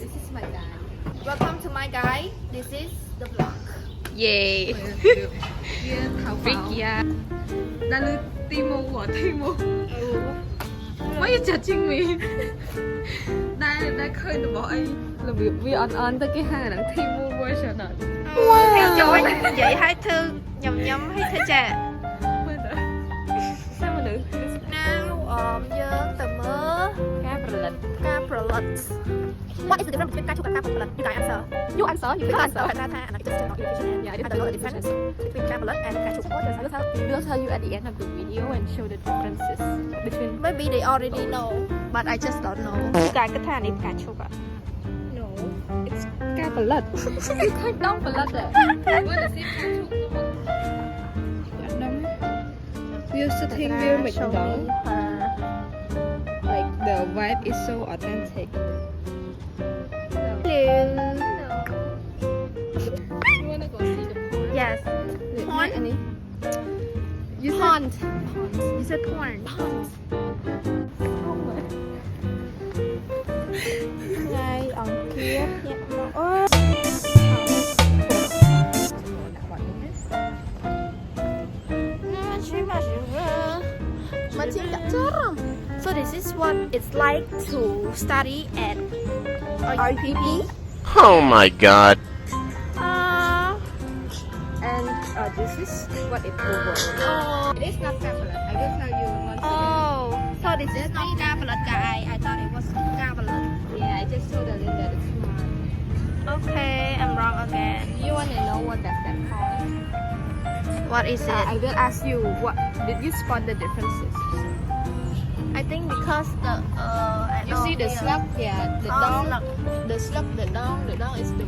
This is my guy. Welcome to my guy. This is the vlog. Yay. Yeah, Thảo Freak Pháo. yeah. 나는 Timo or Timo. Why you judging me? Đã khơi được bọn anh là vì on tới cái hai đằng Timo version à. Wow. Cho anh vậy hai thư nhầm hay thư trẻ. Sao mà được? Now giờ tầm mơ Caprolot. What is the difference between Caprolot and Caprolot? You guys answer. You answer. You can answer. And I just turn off education. Yeah, I don't know the difference between Caprolot and Caprolot. We'll tell you at the end of the video and show the differences between. Maybe they already know, but I just don't know. Cái thà này cà chua à? No, it's Caprolot. Không đông Caprolot à? What is it? We're sitting here McDonald's. Like the vibe is so authentic. Hello. You wanna go see the porn? Yes. Porn? You said Pond. You said porn. Ngay ông kia nhẹ nó. So this is what it's like to study at RUPP. Oh my god. and this is what it will work. It is not tablet. I will tell you once Oh, so this is not tablet, guy. I thought it was tablet. again. Yeah, I just told Alin that it's not. Okay, I'm wrong again. You wanna know what does that called? What is it? I will ask you. What did you spot the differences? I think because the You see the slug? Yeah, the dong. slug. The slug, the dong is the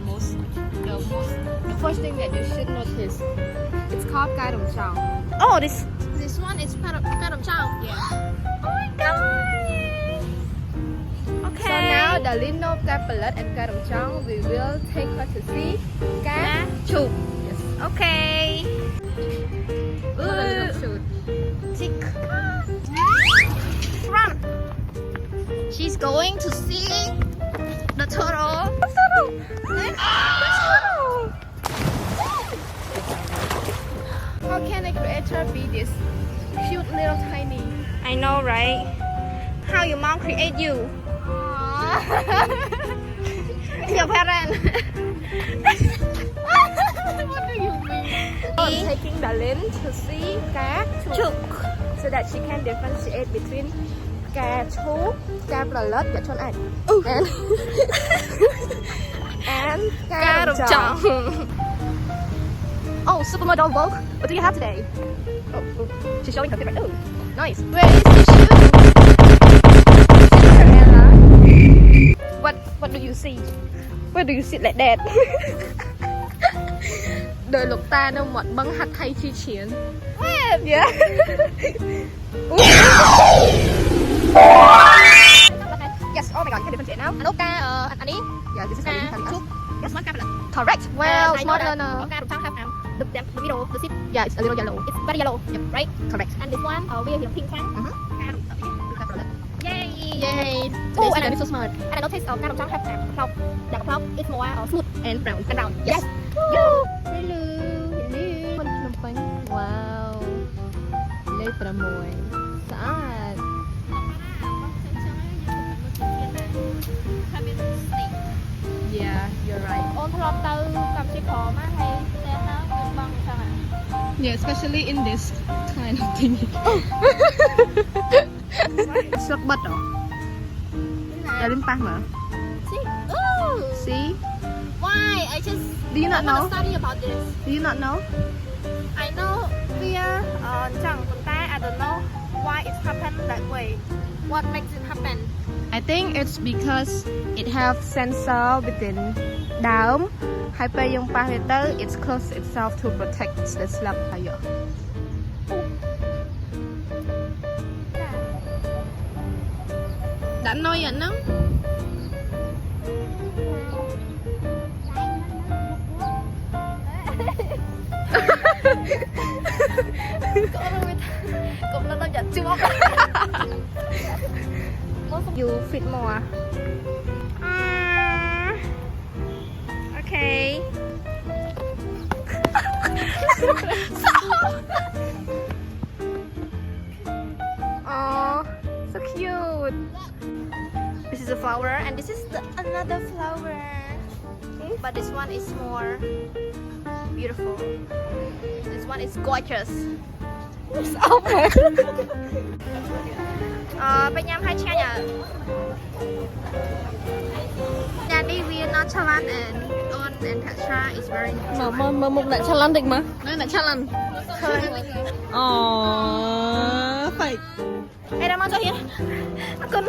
first thing that you should notice. It's called Kai Dong Chao. Oh, this one is part of Chow. Yeah. Oh my god. Okay. So now the Lino Capelet and Kai Dong Chao, we will take her to see Ka Chuk. Yes. Okay. For the little shoot. Tick. Run. She's going to see the turtle. How can a creator be this cute little tiny? I know, right? How your mom create you? Your parent. What do you mean? I'm taking the Lin to see Ka Chuk so that she can differentiate between Ka Chuk, Capelet, và Chon Anh, and Ka Dong Chao. Oh, supermodel Vogue. What do you have today? Oh, she's showing her favorite. Oh, nice. Where is the shoe? What do you see? Where do you sit like that? Đời lục ta đâu một băng hạt thay chi chiến. Where? Yeah. Yes. Oh my god, you can differentiate now. Anh Oka, anh Ý. Yeah, this is Ka how Chuk. Yes, one Capelet. correct. Well, And I know smart that learner. Ka Dong Chao have the middle, the seat. Yeah, it's a little yellow. It's very yellow. Yep. Right? Correct. And this one, we're here pink one. Mhm. Yay! Yay. Oh, Today's and learning so smart. And I noticed Ka Dong Chao have cloud. The cloud is more smooth And brown. and round. Yes. Hello. Phnom Penh. Wow. Lê Pra Mùi. Saan? Yeah, you're right. Ôn thọ từ cầm chiếc khổ má hay tên nó nguyên băng sao hả? Yeah, especially in this kind of thing. Slug butt oh. Đã đến pang mà. See? Ooh! See? Why? I just Do you not I wanna know? study about this. Do you not know? I know fear chẳng tồn tại. I don't know why it happened that way. What makes it happen? I think it's because it have sensor within down. Hai pe yung parameter, it's close itself to protect the slug fire. Đã nói vậy nó. Cũng nó giật chưa bóc. You fit more. flower, and this is another flower. But this one is more beautiful. This one is gorgeous. Sao vậy? Bên nhâm hai chai nhở? Nhà đi we nonchalant and on and texture is very nonchalant. Mà một đại cha lăn định mà. Đây đại cha lăn. Phải. Ê, đang mang cho hiền. Con